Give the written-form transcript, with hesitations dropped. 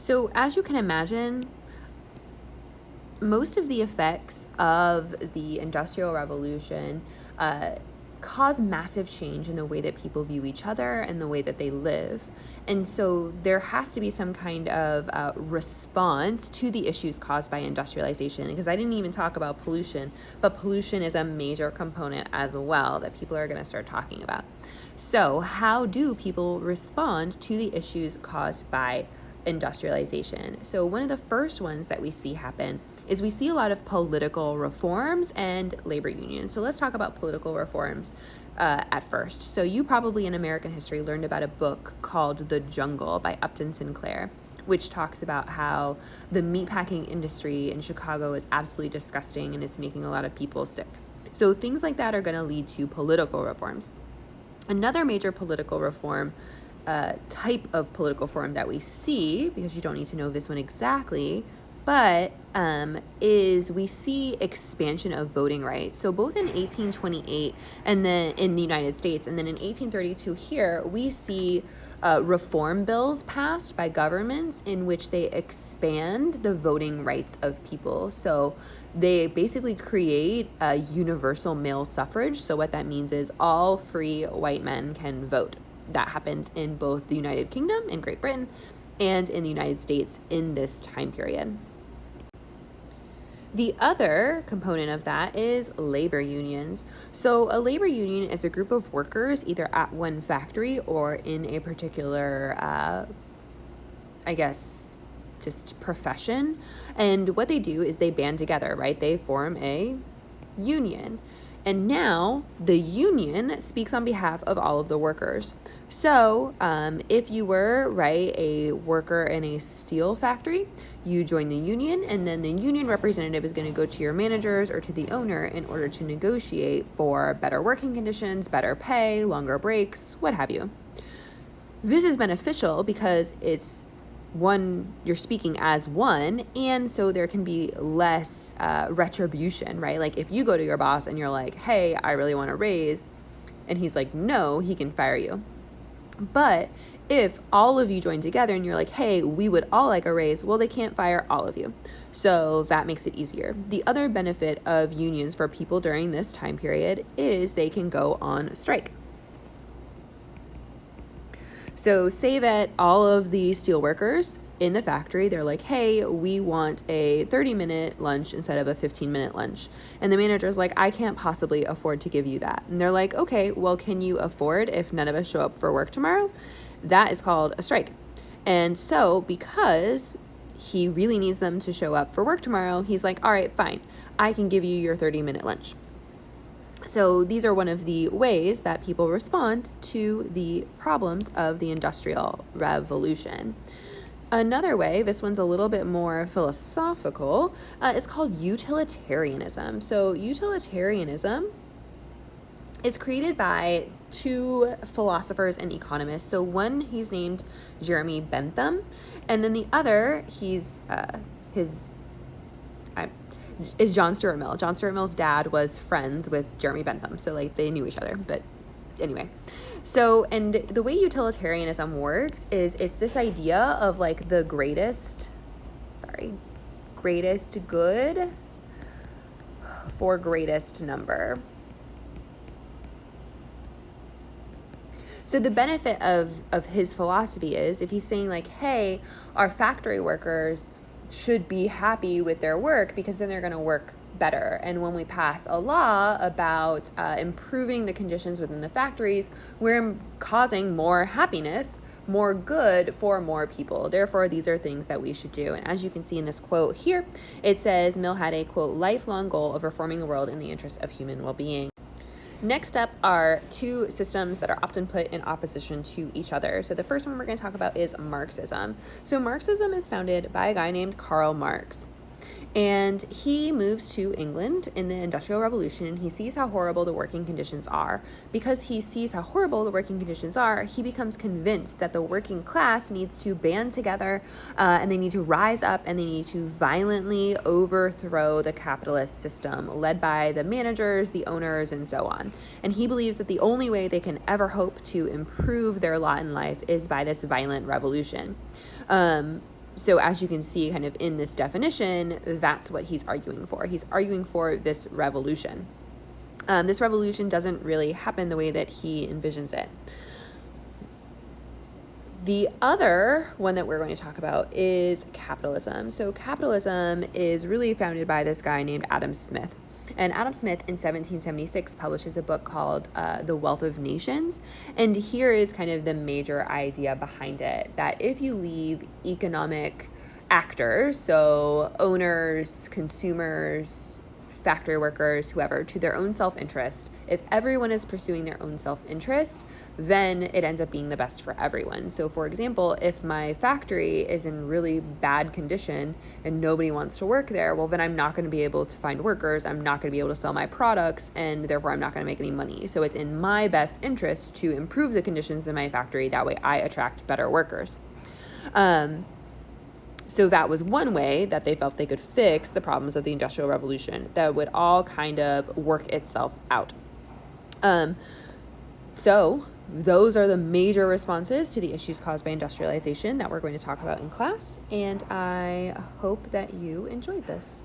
So as you can imagine, most of the effects of the Industrial Revolution cause massive change in the way that people view each other and the way that they live. And so there has to be some kind of response to the issues caused by industrialization, because I didn't even talk about pollution, but pollution is a major component as well that people are going to start talking about. So how do people respond to the issues caused by industrialization? So one of the first ones that we see happen is we see a lot of political reforms and labor unions. So let's talk about political reforms at first. So you probably in American history learned about a book called The Jungle by Upton Sinclair, which talks about how the meatpacking industry in Chicago is absolutely disgusting and it's making a lot of people sick. So things like that are going to lead to political reforms. Another major political reform type of political reform that we see, because you don't need to know this one exactly, but is we see expansion of voting rights. So both in 1828 and then in the United States, and then in 1832 here, we see reform bills passed by governments in which they expand the voting rights of people. So they basically create a universal male suffrage. So what that means is all free white men can vote. That happens in both the United Kingdom, in Great Britain, and in the United States in this time period. The other component of that is labor unions. So a labor union is a group of workers either at one factory or in a particular, just profession. And what they do is they band together, right? They form a union. And now the union speaks on behalf of all of the workers. So if you were, right, a worker in a steel factory, you join the union, and then the union representative is going to go to your managers or to the owner in order to negotiate for better working conditions, better pay, longer breaks, what have you. This is beneficial because it's one, you're speaking as one, and so there can be less retribution, right? Like if you go to your boss and you're like, hey, I really want a raise, and he's like, no, he can fire you. But if all of you join together and you're like, hey, we would all like a raise, well, they can't fire all of you. So that makes it easier. The other benefit of unions for people during this time period is they can go on strike. So say that all of the steelworkers in the factory, they're like, hey, we want a 30-minute lunch instead of a 15-minute lunch. And the manager's like, I can't possibly afford to give you that. And they're like, okay, well, can you afford if none of us show up for work tomorrow? That is called a strike. And so because he really needs them to show up for work tomorrow, he's like, all right, fine, I can give you your 30-minute lunch. So these are one of the ways that people respond to the problems of the Industrial Revolution. Another way, this one's a little bit more philosophical, is called utilitarianism. So utilitarianism is created by two philosophers and economists. So one, he's named Jeremy Bentham, and then the other, is John Stuart Mill. John Stuart Mill's dad was friends with Jeremy Bentham, so like they knew each other. But anyway, so and the way utilitarianism works is it's this idea of like the greatest good for greatest number. So the benefit of his philosophy is if he's saying like, hey, our factory workers should be happy with their work because then they're going to work better. And when we pass a law about improving the conditions within the factories, we're causing more happiness, more good for more people. Therefore, these are things that we should do. And as you can see in this quote here, it says Mill had a, quote, lifelong goal of reforming the world in the interest of human well-being. Next up are two systems that are often put in opposition to each other. So the first one we're going to talk about is Marxism. So Marxism is founded by a guy named Karl Marx. And he moves to England in the Industrial Revolution, and he sees how horrible the working conditions are. Because he sees how horrible the working conditions are, he becomes convinced that the working class needs to band together and they need to rise up and they need to violently overthrow the capitalist system led by the managers, the owners, and so on. And he believes that the only way they can ever hope to improve their lot in life is by this violent revolution. So as you can see kind of in this definition, that's what he's arguing for. He's arguing for this revolution. This revolution doesn't really happen the way that he envisions it. The other one that we're going to talk about is capitalism. So capitalism is really founded by this guy named Adam Smith. And Adam Smith in 1776 publishes a book called The Wealth of Nations. And here is kind of the major idea behind it, that if you leave economic actors, so owners, consumers, factory workers, whoever, to their own self-interest, if everyone is pursuing their own self-interest, then it ends up being the best for everyone. So for example, if my factory is in really bad condition and nobody wants to work there, well, then I'm not going to be able to find workers, I'm not going to be able to sell my products, and therefore I'm not going to make any money. So it's in my best interest to improve the conditions in my factory, that way I attract better workers. So that was one way that they felt they could fix the problems of the Industrial Revolution, that would all kind of work itself out. So those are the major responses to the issues caused by industrialization that we're going to talk about in class, and I hope that you enjoyed this.